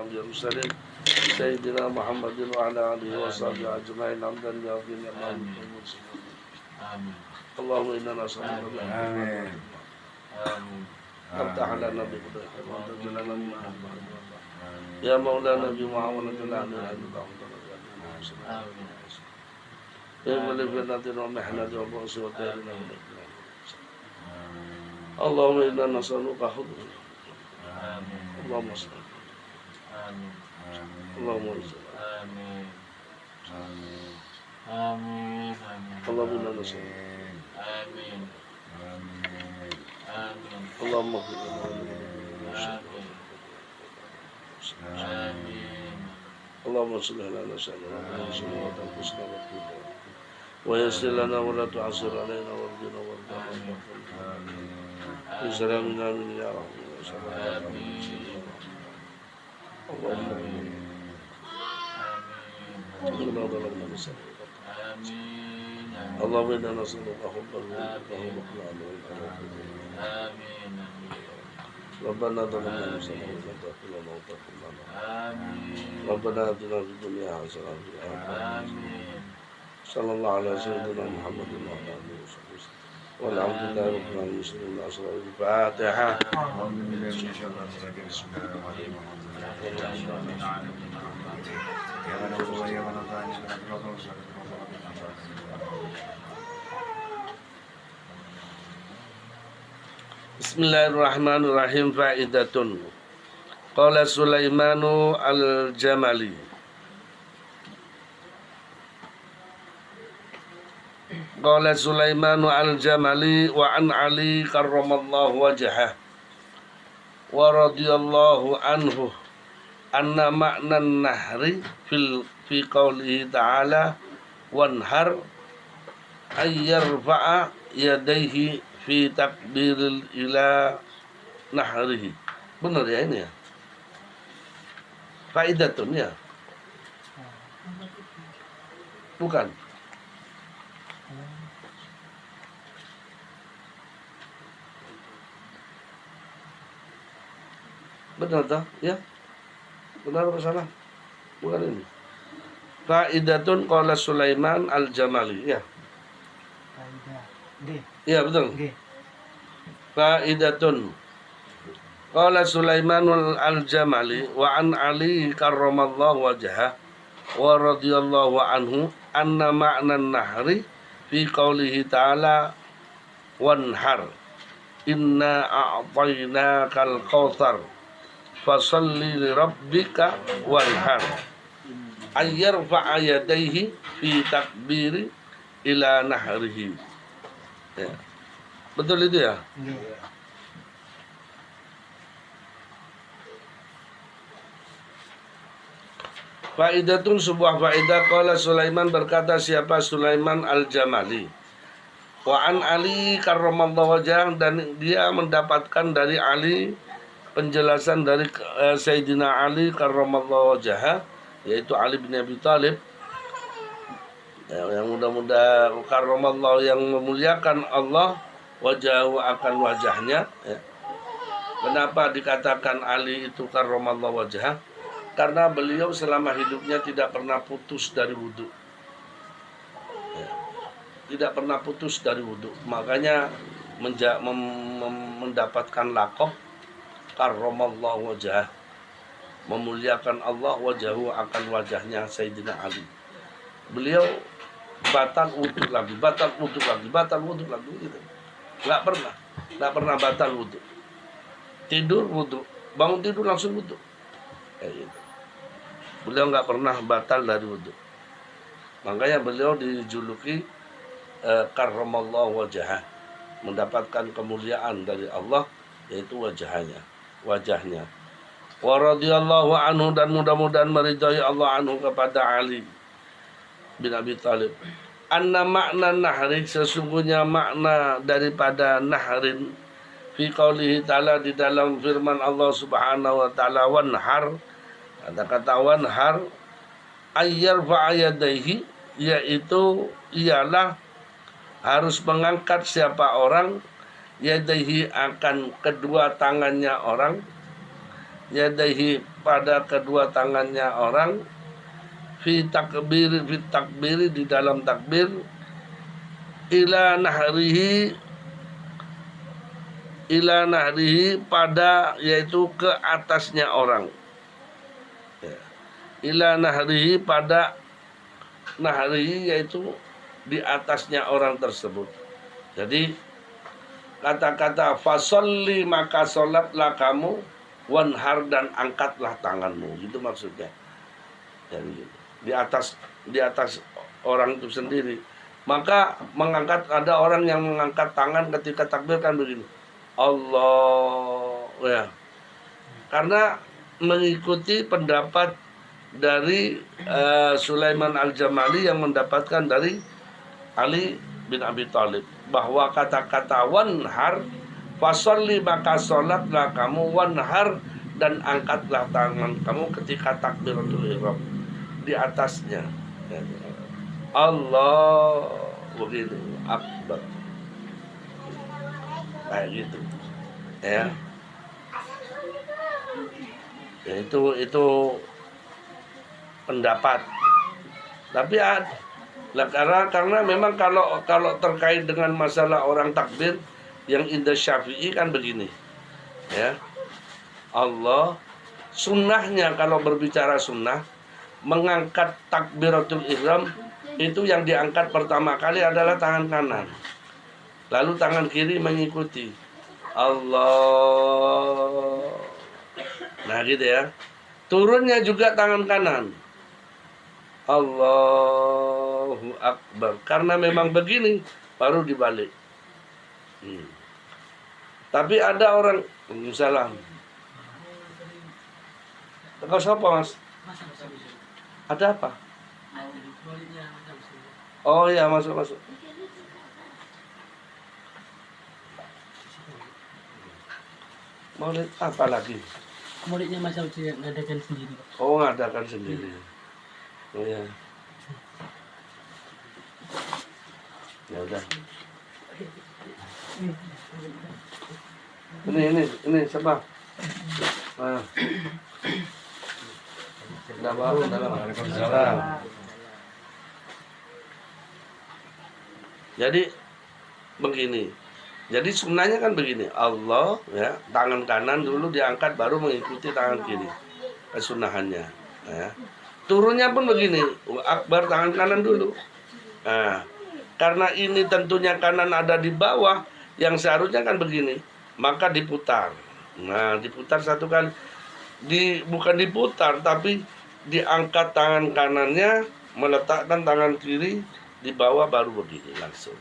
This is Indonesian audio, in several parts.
الأنبياء والمرسلين سيدنا محمد وعلى آله وصحبه أجمعين حمدا يرضي الله آمين. اللهم إنا نسألك آمين. افتح لنا بقدرك وانت لنا من يا مولانا بمعاونة الله يا ملك النادر ومحنة وبؤس ودارنا اللهم إنا نسألك حضور اللهم صل اللهم صل آمين. اللهم إنا نسألك آمين. آمين. اللهم اغفر لنا آمين. اللهم اصلح لنا شأننا وانصرنا وتنقصنا وتوبنا ويسر لنا ولا تعسر علينا وارضنا وارضنا بسلامنا من يا رب اللهم اغفر ظلمنا بسلامك اللهم انا نسألك حبك آمين. ربنا ظلمنا انفسنا ولا تغفر لنا وتغفر لنا ربنا اتنا في الدنيا حسنه وفي الاخره صلى الله على سيدنا محمد وعلى اله وصحبه وسلم والحمد لله رب العالمين بسم الله الفاتحه أعوذ بالله من الشيطان الرجيم بسم الله الرحمن الرحيم يا من هو يا من ثاني من أكرم Bismillahirrahmanirrahim. Fa'idatun. Qala Sulaimanu al-Jamali. Qala Sulaimanu al-Jamali wa an Ali karramallahu wajhah wa radiyallahu anhu anna ma'nan nahri fi qawlihi ta'ala wanhar ayyarfa'a yadayhi fi takbiril ila nahrihi. Benar ya ini ya? Faidatun ya? Bukan. Benar tak? Ya? Benar apa salah? Bukan ini. Faidatun qala Sulaiman al-Jamali. Ya. Iya betul. Fa'idatun. Qala Sulaiman al-Jamali wa an Ali karramallahu wajhah wa radiyallahu anhu anna ma'nan nahri fi qawlihi ta'ala wanhar inna a'tainakal kautsar fasalli li rabbika wanhar ayyarfa'a yadayhi fi takbiri ila nahrihi. Ya. Betul itu ya? Faidatun sebuah faidah. Qala Sulaiman berkata siapa Sulaiman al-Jamali. Wa an Ali karramallahu wajhah dan dia mendapatkan dari Ali penjelasan dari Sayyidina Ali karramallahu wajhah yaitu Ali bin Abi Thalib. Yang mudah-mudahan karramallahu yang memuliakan Allah wajahu akan wajahnya ya. Kenapa dikatakan Ali itu karramallahu wajah? Karena beliau selama hidupnya tidak pernah putus dari wudhu ya. Tidak pernah putus dari wudhu. Makanya mendapatkan lakob karramallahu wajah, memuliakan Allah wajahu akan wajahnya Sayyidina Ali. Beliau batal wudhu lagi gitu. Nggak pernah batal wudhu. Tidur wudhu, bangun tidur langsung wudhu. Kayak gitu. Beliau nggak pernah batal dari wudhu. Makanya beliau dijuluki karramallahu wajhah, mendapatkan kemuliaan dari Allah yaitu wajahnya. Wa radhiyallahu anhu dan mudah-mudahan meridai Allah anhu kepada Ali bin Abi Thalib. Anna makna nahri sesungguhnya makna daripada nahrin fi qaulihi ta'ala di dalam firman Allah Subhanahu wa taala wanhar. Kata-kata wanhar ayyarfa yadayhi yaitu ialah harus mengangkat siapa orang yadayhi akan kedua tangannya orang yadaihi pada kedua tangannya orang, fi takbiri di dalam takbir, ila nahrihi pada yaitu ke atasnya orang. Ya. Ila nahrihi pada nahrihi yaitu di atasnya orang tersebut. Jadi kata-kata fasolli maka sholatlah kamu, wanhar dan angkatlah tanganmu, gitu maksudnya. Jadi di atas orang itu sendiri. Maka ada orang yang mengangkat tangan ketika takbir kan begini, Allah, ya. Karena mengikuti pendapat dari Sulaiman Al-Jamali yang mendapatkan dari Ali bin Abi Thalib bahwa kata-kata wanhar, fasolli maka sholatlah kamu, wanhar dan angkatlah tangan kamu ketika takbiratul ihram di atasnya. Allah begini akbar, kayak gitu, ya. Ya, itu pendapat. Tapi karena memang kalau terkait dengan masalah orang takbir yang indah Syafi'i kan begini, ya. Allah sunnahnya kalau berbicara sunnah, mengangkat takbiratul ihram itu yang diangkat pertama kali adalah tangan kanan, lalu tangan kiri mengikuti Allah. Nah gitu ya. Turunnya juga tangan kanan, Allahu Akbar. Karena memang begini baru dibalik. Tapi ada orang, salam. Kau siapa mas? Ada apa? Oh ya, masuk. Maulid apa lagi? Maulidnya Mas Audi ngadakan sendiri. Oh, ngadakan sendiri. Oh ya. Ya udah. Ini siapa? Ah. Udah baru dalam. Waalaikumsalam. Jadi begini. Jadi sunnahnya kan begini, Allah ya, tangan kanan dulu diangkat baru mengikuti tangan kiri. Kesunahannya, ya. Turunnya pun begini, akbar tangan kanan dulu. Nah, karena ini tentunya kanan ada di bawah, yang seharusnya kan begini, maka diputar. Nah, diputar satu kali, bukan diputar, tapi diangkat tangan kanannya, meletakkan tangan kiri di bawah baru begini langsung.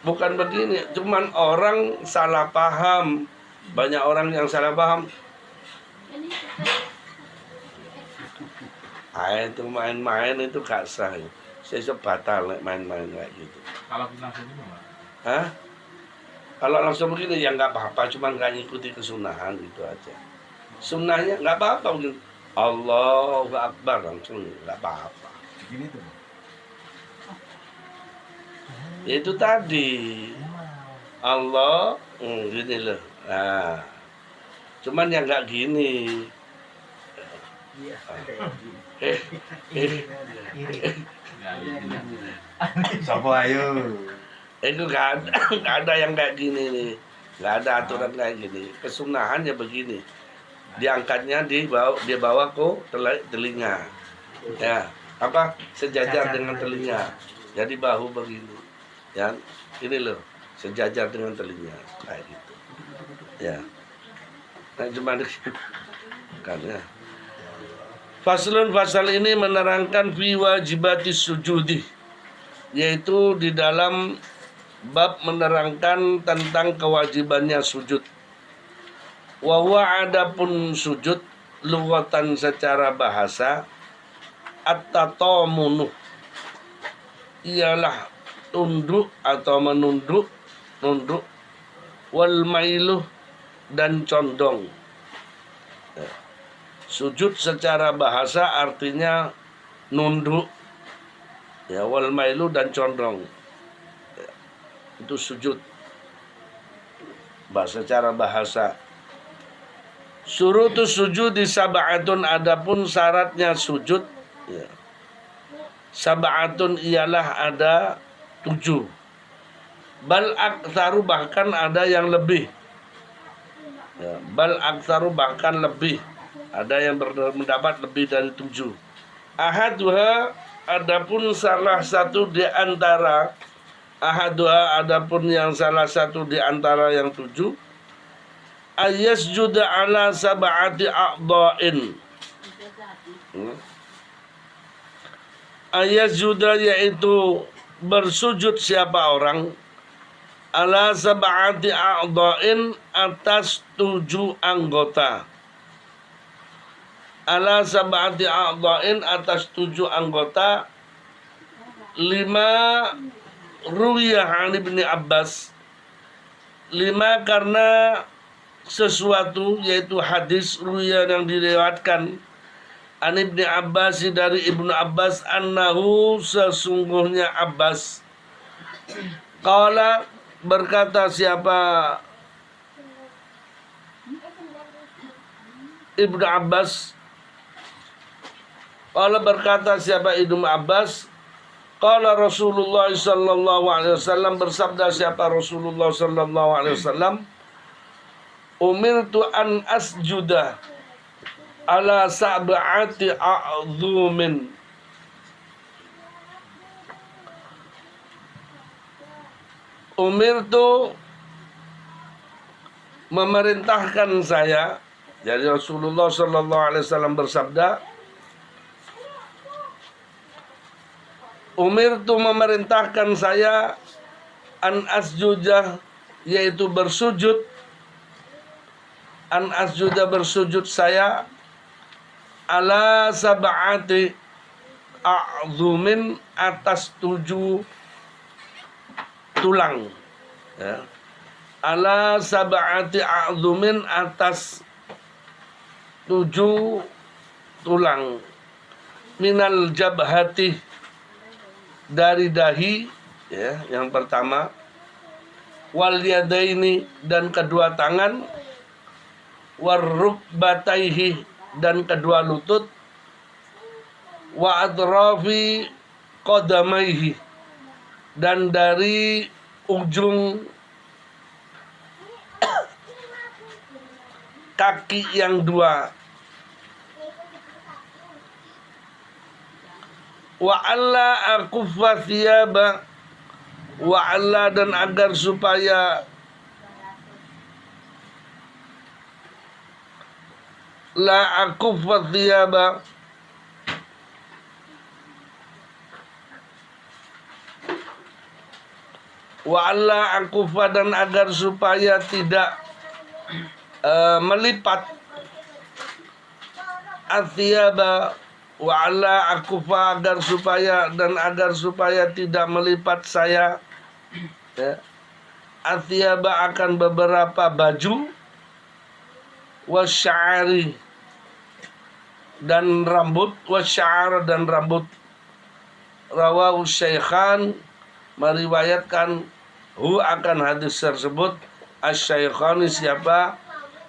Bukan begini, cuman orang salah paham. Banyak orang yang salah paham. Itu main-main itu gak sah. Saya batal main-main kayak gitu. Kalau langsung gimana? Hah? Kalau langsung begini ya nggak apa-apa, cuman nggak ngikuti kesunahan gitu aja. Sunnahnya nggak apa-apa begini. Allahu Akbar langsung nggak apa-apa. Gini tuh. Itu tadi Allah gini loh. Nah, cuman yang nggak gini. Sopo ayo. Itu nggak ada yang kayak gini nih. Nggak ada aturan kayak gini. Kesunahannya begini. Diangkatnya dia bawa ke telinga. Ya, apa? Sejajar dengan telinga. Jadi bahu begini. Ya, ini loh, sejajar dengan telinga kayak gitu. Ya. Nah, cuma kan ya. Fasal ini menerangkan fi wajibati sujudi, yaitu di dalam bab menerangkan tentang kewajibannya sujud. Wa huwa adapun sujud lughatan secara bahasa at-tatamunu ialah tunduk atau nunduk wal mailuh dan condong. Sujud secara bahasa artinya nunduk, ya, wal mailuh dan condong. Itu sujud secara bahasa. Surutus sujud di sab'atun, adapun syaratnya sujud ya. Sab'atun ialah ada 7. Bal aktsaru, bahkan ada yang lebih ya. Bal aktsaru, bahkan lebih, ada yang mendapat lebih dari 7. Ahaduha, adapun salah satu di antara, ahaduha, adapun yang salah satu di antara yang 7, ayasjuda ala sab'ati a'dha'in. Ayasjuda, yaitu bersujud siapa orang, ala sab'ati a'dha'in, atas 7 anggota. Ala sab'ati a'dha'in, atas 7 anggota. 5 ruwiyah an Ibnu Abbas. 5 karena sesuatu, yaitu hadis ruwiyah yang diriwayatkan an Ibnu Abbas, dari Ibnu Abbas, annahu, sesungguhnya Abbas, qala, berkata siapa Ibnu Abbas, qala berkata siapa Ibnu Abbas, qala Rasulullah sallallahu alaihi wasallam, bersabda siapa Rasulullah sallallahu alaihi wasallam, umirtu an asjuda ala sab'ati a'dhumin. Umirtu, memerintahkan saya. Jadi Rasulullah sallallahu alaihi wasallam bersabda, umirtu, memerintahkan saya, an asjuda, yaitu bersujud, an asjuda, bersujud saya, ala sab'ati a'dhumin, atas 7 tulang ya. Ala sab'ati a'dhumin, atas 7 tulang. Minal jabhati, dari dahi ya, yang pertama. Wal yadaini, dan kedua tangan. Warrukbataihi, dan kedua lutut. Wa adrafi qadamaihi, dan dari ujung kaki yang 2. Wa alla akuffa thiyaba, wa alla, dan agar supaya la akuffa thiyaba, wa alla akuffa, dan agar supaya tidak melipat, athiyaba, wa alla akuffa, agar supaya, dan agar supaya tidak melipat saya ya, athiyaba, akan beberapa baju, wasya'ari, dan rambut, wasya'ar, dan rambut. Rawahu Syaikhan, meriwayatkan akan hadis tersebut asy-Syaikhani, siapa?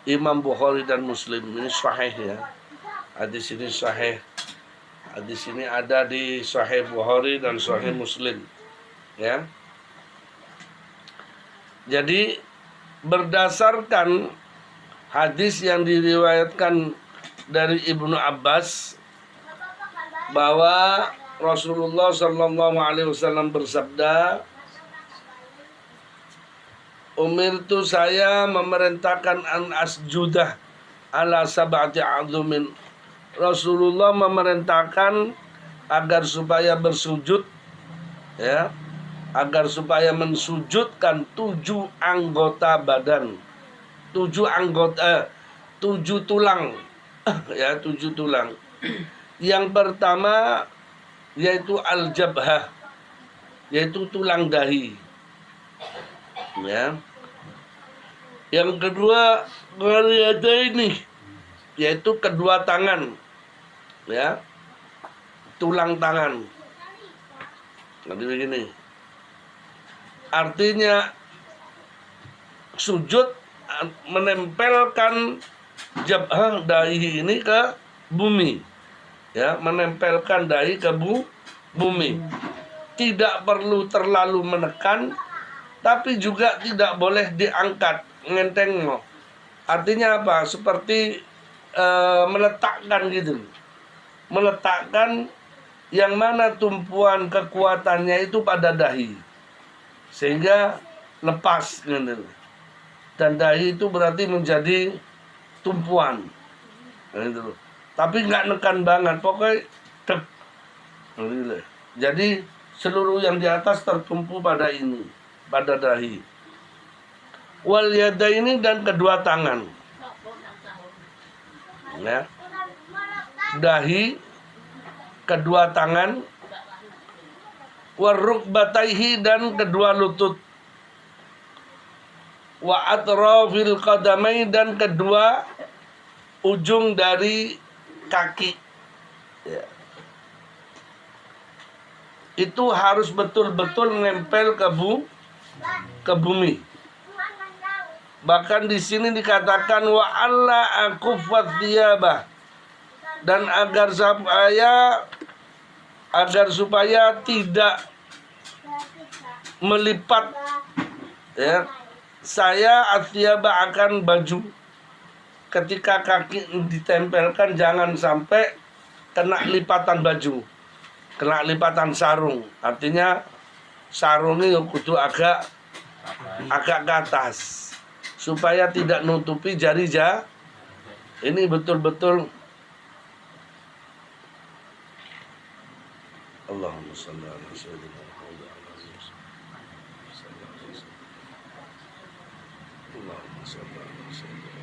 Imam Bukhari dan Muslim. Ini sahih ya. Hadis ini sahih. Hadis ini ada di Sahih Bukhari dan Sahih Muslim. Ya. Jadi berdasarkan hadis yang diriwayatkan dari Ibnu Abbas bahwa Rasulullah sallallahu alaihi wasallam bersabda, umirtu, saya memerintahkan an asjudah ala sab'ati a'dhumin. Rasulullah memerintahkan agar supaya bersujud ya, agar supaya mensujudkan 7 anggota badan. 7 anggota 7 tulang ya, 7 tulang. Yang pertama yaitu al-jabhah, yaitu tulang dahi ya. Yang kedua ini, yaitu kedua tangan ya, tulang tangan. Nanti begini, artinya sujud menempelkan jabhah dahi ini ke bumi, ya, menempelkan dahi ke bumi. Tidak perlu terlalu menekan, tapi juga tidak boleh diangkat, ngenteng. Artinya apa? Seperti meletakkan gitu, meletakkan yang mana tumpuan kekuatannya itu pada dahi, sehingga lepas gitu. Dan dahi itu berarti menjadi tumpuan gitu. Tapi nggak nekan banget, pokoknya tek. Jadi seluruh yang di atas tertumpu pada ini, pada dahi. Wal yadaini, dan kedua tangan, ya. Dahi, kedua tangan, warukbataihi, dan kedua lutut, wa atrafil qadamai, dan kedua ujung dari kaki, ya. Itu harus betul-betul nempel ke bumi. Bahkan di sini dikatakan wa alla akuffat thiyabah, dan agar supaya tidak melipat, ya, saya athiyaba akan baju. Ketika kaki ditempelkan jangan sampai kena lipatan baju, kena lipatan sarung. Artinya sarungnya kudu agak ke atas supaya tidak nutupi jari ini betul-betul. Allahumma shalli ala sayyidina Muhammad. Allahumma shalli ala sayyidina.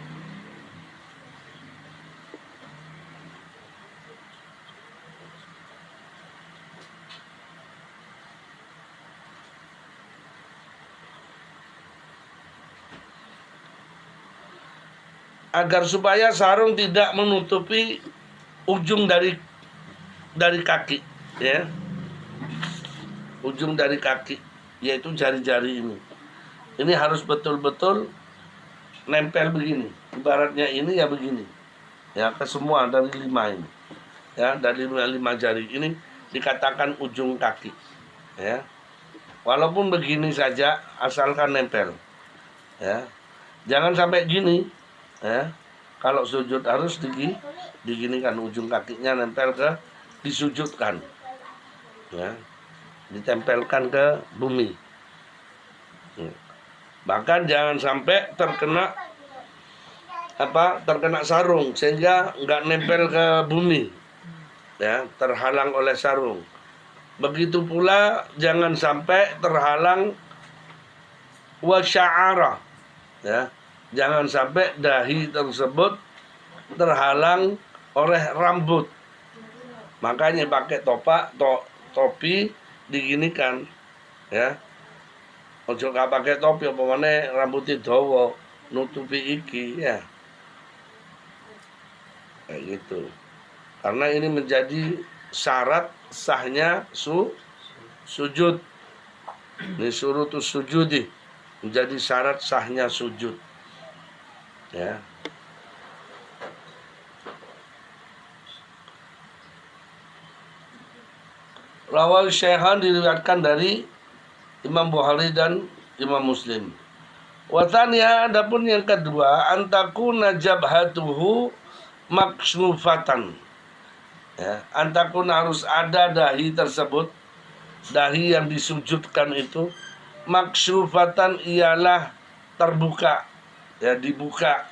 Agar supaya sarung tidak menutupi ujung dari kaki, ya, ujung dari kaki, yaitu jari-jari ini. Ini harus betul-betul nempel begini, ibaratnya ini ya begini, ya, ke semua dari 5 ini, ya, dari 5 jari ini dikatakan ujung kaki, ya. Walaupun begini saja asalkan nempel, ya, jangan sampai gini, ya. Kalau sujud harus diginikan, ujung kakinya nempel ke, disujudkan, ya, ditempelkan ke bumi. Bahkan jangan sampai terkena sarung sehingga nggak nempel ke bumi, ya, terhalang oleh sarung. Begitu pula jangan sampai terhalang wasya'ara, ya, jangan sampai dahi tersebut terhalang oleh rambut. Makanya pakai topi diginikan, ya. Ojo gak pakai topi apa meneh rambutnya dawa nutupi iki, ya. Kayak gitu. Karena ini menjadi syarat sahnya sujud. Ini syurutus sujudi, menjadi syarat sahnya sujud, ya. Rawal Syekhan, diriwayatkan dari Imam Bukhari dan Imam Muslim. Watanya, adapun yang kedua, antakuna jabhatuhu maksufatan, ya, antakun harus ada dahi tersebut, dahi yang disujudkan itu maksufatan ialah terbuka, ya, dibuka.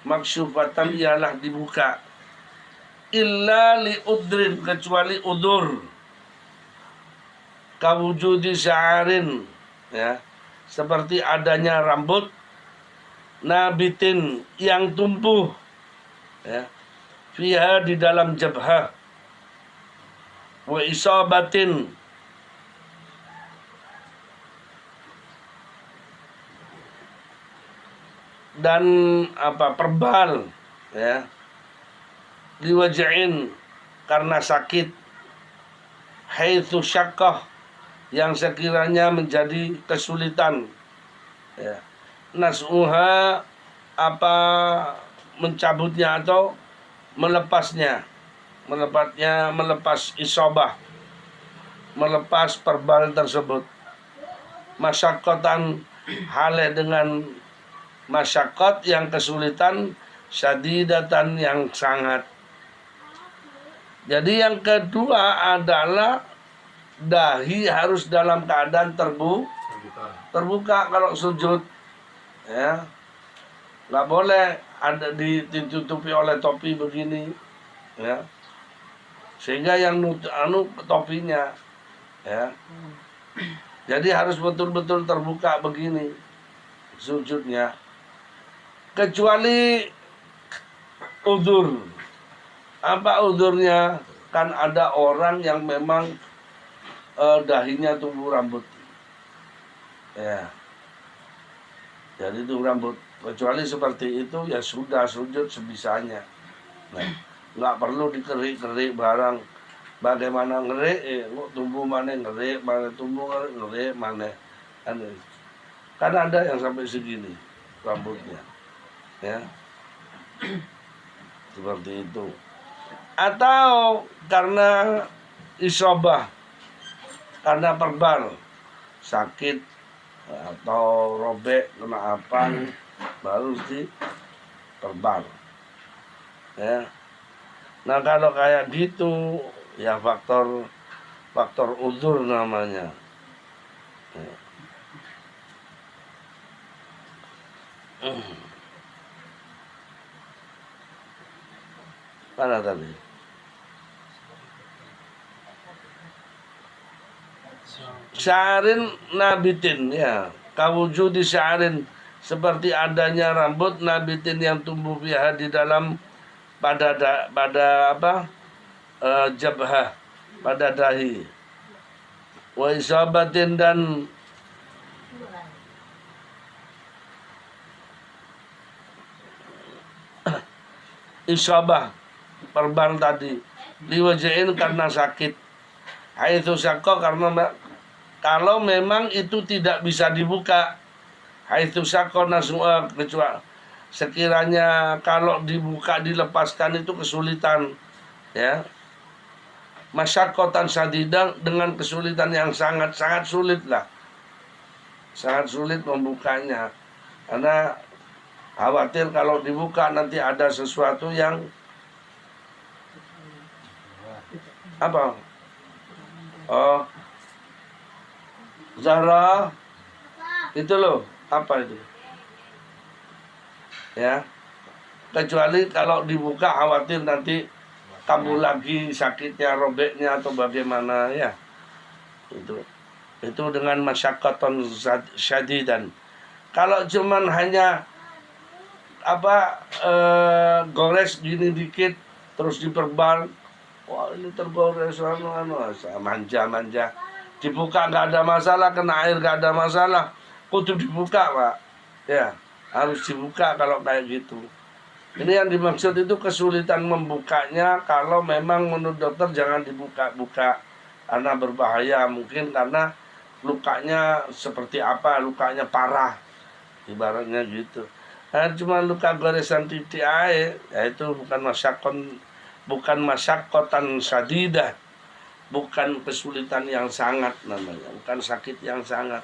Maksufatan ialah dibuka. Illa li udrin, kecuali udur, kawujudi sya'arin, ya, seperti adanya rambut, nabitin, yang tumbuh, ya, fiha, di dalam jabhah, wa isabatin, dan perbal, ya, liwaj'in, karena sakit, haitsu syaqqah, yang sekiranya menjadi kesulitan, ya, nas'uha, mencabutnya atau melepasnya, melepas isobah, melepas perbal tersebut. Masyakotan hale dengan masyakot yang kesulitan, syadidatan yang sangat. Jadi yang kedua adalah dahi harus dalam keadaan terbuka kalau sujud, ya. Nggak boleh ada ditutupi oleh topi begini, ya. Sehingga yang topinya, ya. Jadi harus betul-betul terbuka begini sujudnya. Kecuali udzur. Apa udzurnya? Kan ada orang yang memang dahinya tumbuh rambut, ya. Jadi tumbuh rambut. Kecuali seperti itu ya sudah sujud sebisanya. Nah, nggak perlu dikerik-kerik barang. Bagaimana ngerik? Tumbuh mana ngerik, mana tumbuh ngerik mana. Kan ada yang sampai segini rambutnya, ya. Seperti itu. Atau karena isobah, karena perbal, sakit atau robek kena apa, baru di perbal, ya. Nah kalau kayak gitu ya faktor udzur namanya, ya. Mana tadi? Sya'rin nabitin, ya. Kawujudi sya'rin, seperti adanya rambut nabitin yang tumbuh fiha di dalam pada apa? Jabhah, pada dahi. Wa isabatin dan isabah perbal tadi, liwajain karena sakit, haitsu syaqqa karena kalau memang itu tidak bisa dibuka, haitsu syaqqa nasua, kecuali sekiranya kalau dibuka dilepaskan itu kesulitan, ya. Masyaqqatan syadidah, dengan kesulitan yang sangat sulit lah, sangat sulit membukanya, karena khawatir kalau dibuka nanti ada sesuatu yang apa? Oh, Zahra, itu loh, apa itu? Ya, kecuali kalau dibuka khawatir nanti kambuh lagi sakitnya, robeknya atau bagaimana, ya. Itu dengan masyaqqatan syadidan. Kalau cuman hanya apa gores gini dikit terus diperbal, wah ini tergores manja dibuka nggak ada masalah, kena air nggak ada masalah, kudu dibuka Pak, ya harus dibuka kalau kayak gitu. Ini yang dimaksud itu kesulitan membukanya. Kalau memang menurut dokter jangan dibuka-buka karena berbahaya, mungkin karena lukanya seperti apa, lukanya parah ibaratnya gitu. Nah, cuma luka goresan titik air, yaitu bukan masyaqqatan syadidah, bukan kesulitan yang sangat namanya, bukan sakit yang sangat,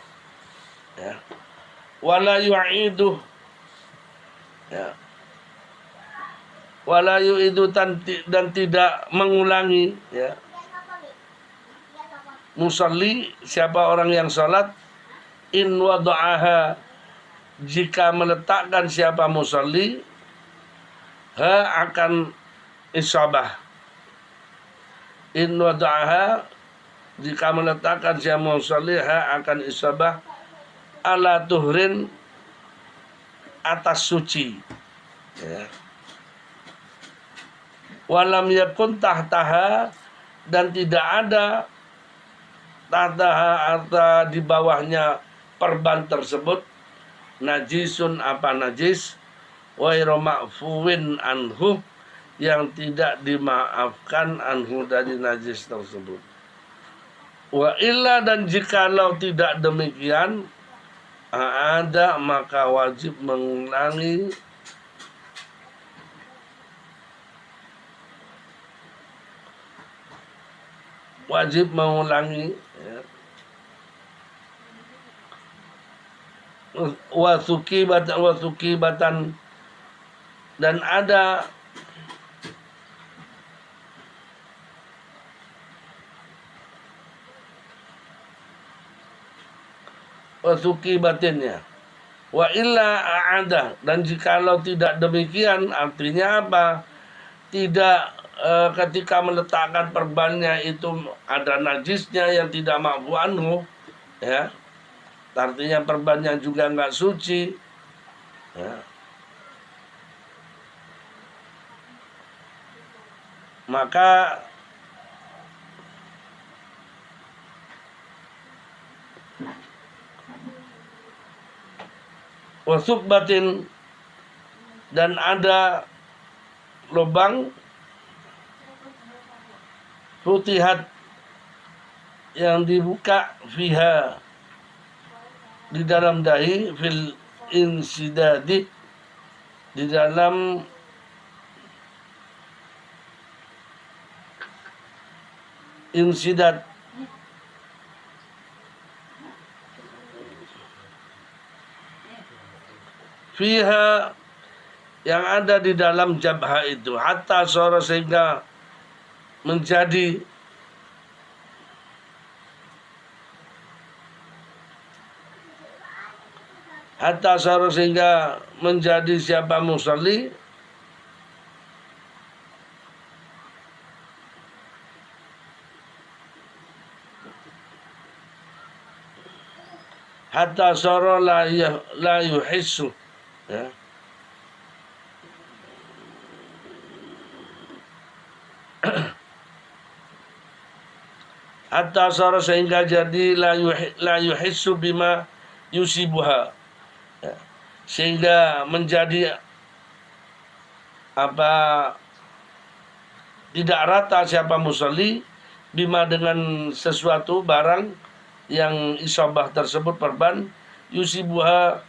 ya. Wala yu'idu, ya. Wala yu'idu dan tidak mengulangi, ya. Musalli, siapa orang yang salat, in wada'aha, jika meletakkan siapa musalli, akan isabah. In wada'aha, jika meletakkan siapa musalli, akan isabah, ala tuhrin, atas suci, ya. Walam yakun tahtaha, dan tidak ada tahtaha atau di bawahnya perban tersebut, najisun apa najis, wairu ma'fuwin anhu, yang tidak dimaafkan anhu dari najis tersebut. Wa illa, dan jikalau tidak demikian, ada maka wajib mengulangi wajib mengulangi, ya. Wasukibatan dan ada wasukibatinnya. Wa illa a'adah, dan jikalau tidak demikian artinya apa? Tidak ketika meletakkan perbannya itu ada najisnya yang tidak ma'fu anhu, ya. Artinya perbannya juga nggak suci, ya. Maka wasukbatin, dan ada lubang futihat yang dibuka fiha di dalam dahi fil insidadi, di dalam insidat, fiha yang ada di dalam jabha itu, hatta sora sehingga menjadi siapa musalli hatta sara la yuhissu, ya. Hatta sara sehingga jadi la yuhissu bima yusibuha, ya. Sehingga menjadi apa, tidak rata siapa musalli bima dengan sesuatu barang yang isabah tersebut perban yusibuha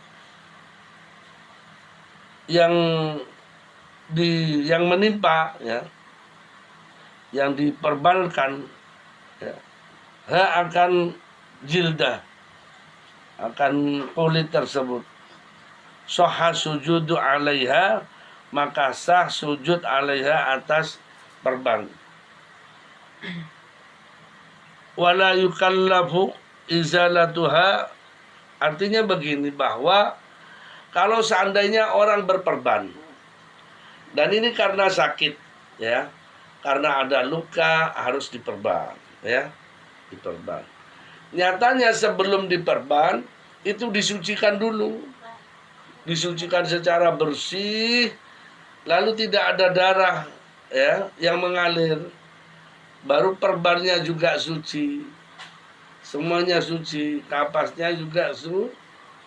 yang menimpa, ya, yang diperbankan, ya, akan jildah, akan kulit tersebut. Sahha sujudu alaiha, maka sah sujud alaiha atas perban. Wala yukallafu izalatuha, artinya begini, bahwa kalau seandainya orang berperban dan ini karena sakit, ya, karena ada luka harus diperban, ya, diperban. Nyatanya sebelum diperban itu disucikan dulu, disucikan secara bersih, lalu tidak ada darah, ya, yang mengalir, baru perbannya juga suci, semuanya suci, kapasnya juga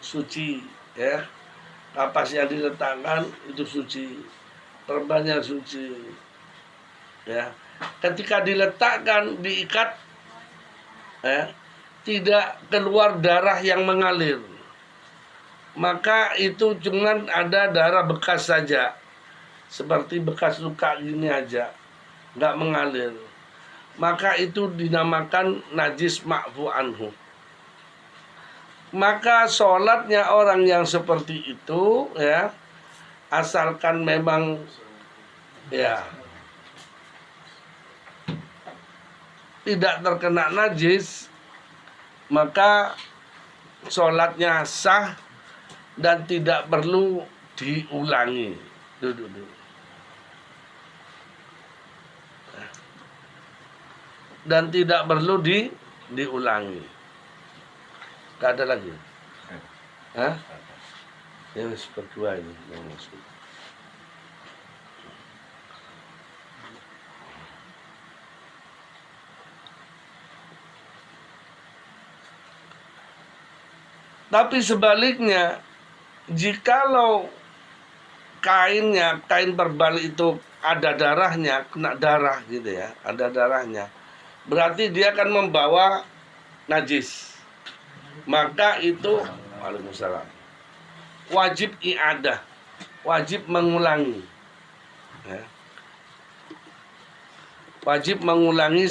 suci, ya, kapas yang diletakkan itu suci, perbannya suci, ya. Ketika diletakkan, diikat, ya, tidak keluar darah yang mengalir, maka itu cuma ada darah bekas saja, seperti bekas luka gini aja, nggak mengalir, maka itu dinamakan najis ma'fu anhu. Maka sholatnya orang yang seperti itu, ya, asalkan memang, ya, tidak terkena najis, maka sholatnya sah dan tidak perlu diulangi. Duduk dulu. Dan tidak perlu diulangi. Gak ada lagi. Hah? Yang berdua ini yang masuk. Tapi sebaliknya, jikalau kain perban itu ada darahnya, kena darah gitu, ya, ada darahnya, berarti dia akan membawa najis. Maka itu, waalaikumsalam, wajib i'adah, wajib mengulangi, ya. Wajib mengulangi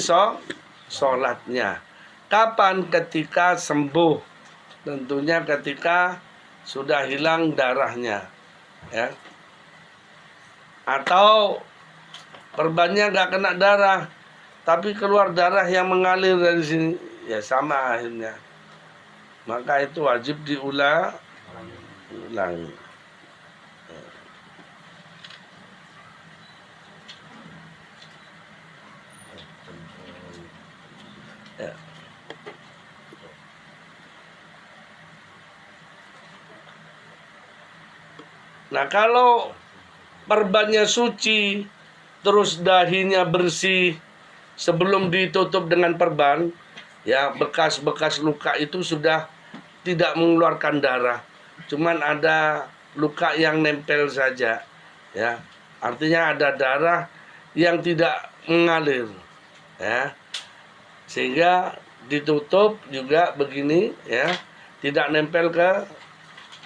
sholatnya. Kapan? Ketika sembuh. Tentunya ketika sudah hilang darahnya, ya. Atau perbannya nggak kena darah, tapi keluar darah yang mengalir dari sini, ya sama akhirnya. Maka itu wajib diulangi. Ya. Nah, kalau perbannya suci, terus dahinya bersih sebelum ditutup dengan perban, ya bekas-bekas luka itu sudah tidak mengeluarkan darah, cuman ada luka yang nempel saja, ya. Artinya ada darah yang tidak mengalir, ya. Sehingga ditutup juga begini, ya, tidak nempel ke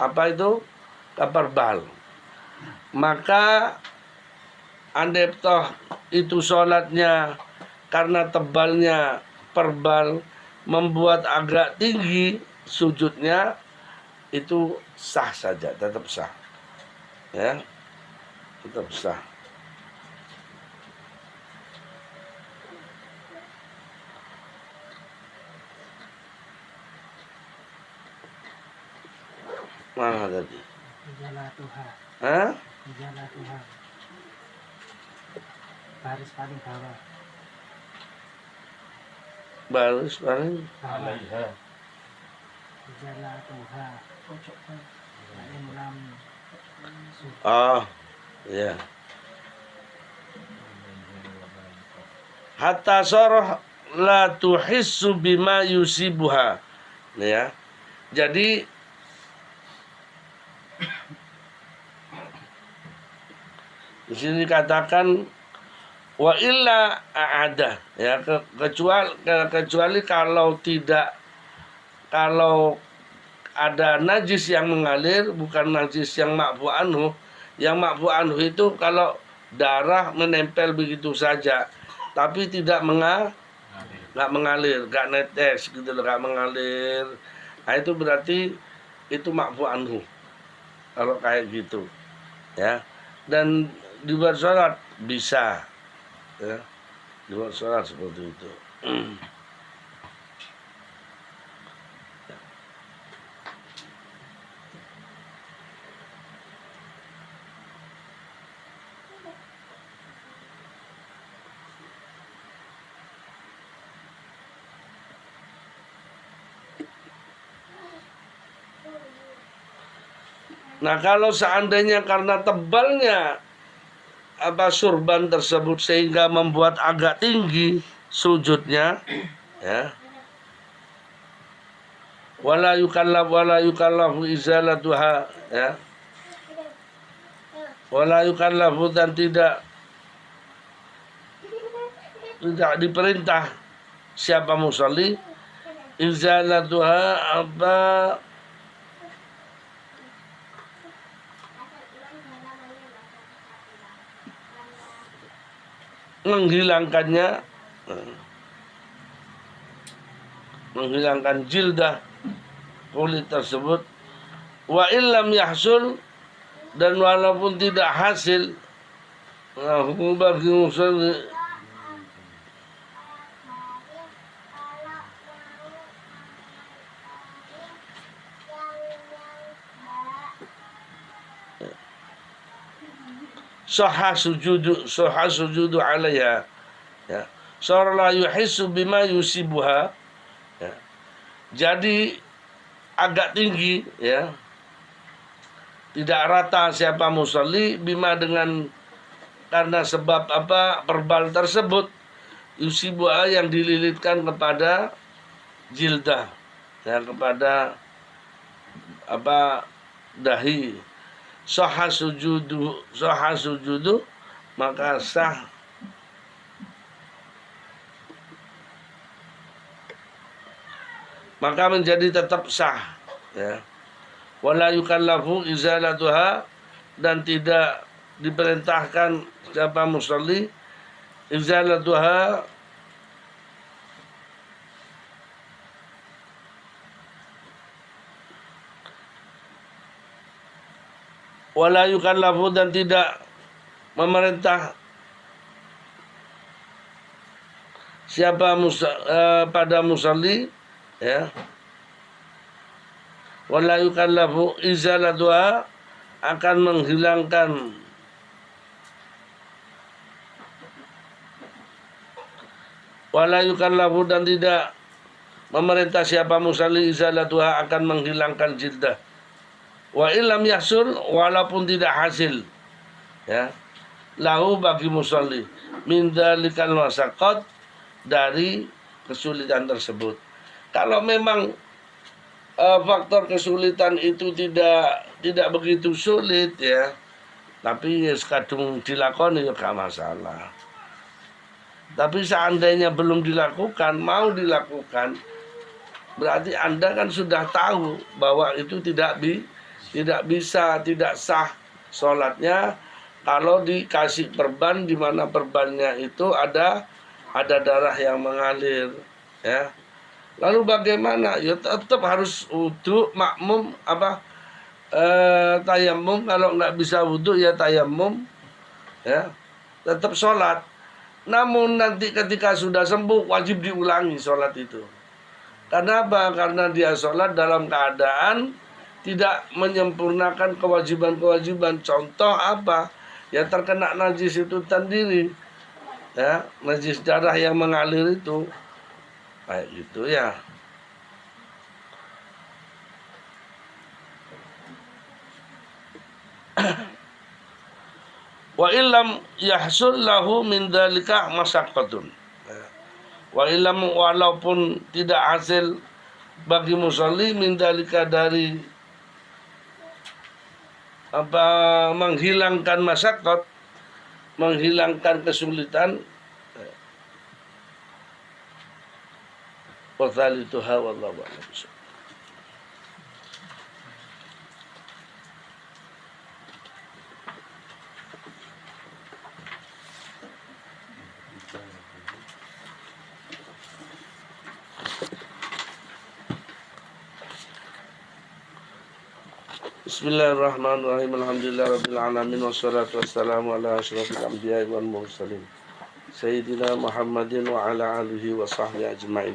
apa itu, ke perban. Maka andai toh itu sholatnya karena tebalnya perban membuat agak tinggi sujudnya, itu sah saja, tetap sah, ya, tetap sah. Mana tadi? Jalatuha. Hah? Jalatuha. Baris paling bawah. Baris paling Bawah. Alaiha. Jalatuha. Paling lam. oh ya, hatta soroh la tuhissu bima yusibuha, ya. Jadi di sini dikatakan wa illa a'ada, ya, kecuali kalau ada najis yang mengalir, bukan najis yang ma'fu anhu. Yang ma'fu anhu itu kalau darah menempel begitu saja, tapi tidak nggak mengalir, nggak netes gitu loh, nggak mengalir. Nah, itu berarti itu ma'fu anhu. Kalau kayak gitu, ya. Dan di luar sholat bisa, ya, di luar sholat seperti itu. Nah, kalau seandainya karena tebalnya surban tersebut sehingga membuat agak tinggi sujudnya, ya, wala yukallafu izalatuha, ya, wala yukallafu, dan tidak diperintah siapa musalli izalatuha, menghilangkannya, menghilangkan jildah kulit tersebut. Wa illam yahsul, dan walaupun tidak hasil, bagi musalli sahha sujudu alaiha, ya, sara la yuhissu bima yusibuha, ya. Jadi agak tinggi, ya, tidak rata siapa musalli bima, dengan karena sebab perbal tersebut, yusibuha yang dililitkan kepada jildah, ya, kepada dahi. Sahha sujudu, maka sah maka menjadi tetap sah, ya. Wala yukallafu izalatuha, dan tidak diperintahkan siapa musalli izalatuha, wala yukallafu dan tidak memerintah siapa pada musalli ya, wala yukallafu izalatuha akan menghilangkan wala yukallafu dan tidak memerintah siapa musalli izalatuha akan menghilangkan jildah wa illam yahsul walaupun tidak hasil ya lahu bagi musalli min dzalikal masyaqqat dari kesulitan tersebut. Kalau memang faktor kesulitan itu tidak begitu sulit ya, tapi ya kadung dilakoni ya gak masalah. Tapi seandainya belum dilakukan, mau dilakukan, berarti Anda kan sudah tahu bahwa itu tidak bisa, tidak sah sholatnya kalau dikasih perban di mana perbannya itu ada darah yang mengalir ya. Lalu bagaimana? Ya tetap harus wudu, makmum tayamum. Kalau nggak bisa wudu ya tayamum ya, tetap sholat. Namun nanti ketika sudah sembuh wajib diulangi sholat itu. Karena apa? Karena dia sholat dalam keadaan tidak menyempurnakan kewajiban-kewajiban. Contoh apa? Ya terkena najis itu sendiri ya, najis darah yang mengalir itu kayak gitu ya. Wa illam yahsul lahu min dzalika masyaqqatun. Wa illam walaupun tidak hasil bagi musalli min dzalika dari menghilangkan masyaqqat, menghilangkan kesulitan. Wa dzalituha wallahu a'lam. Bismillahirrahmanirrahim. Alhamdulillahirabbil alamin wassalatu wassalamu ala asyrofil anbiya'i wal mursalin sayyidina Muhammadin wa ala alihi wa sahbihi ajma'in.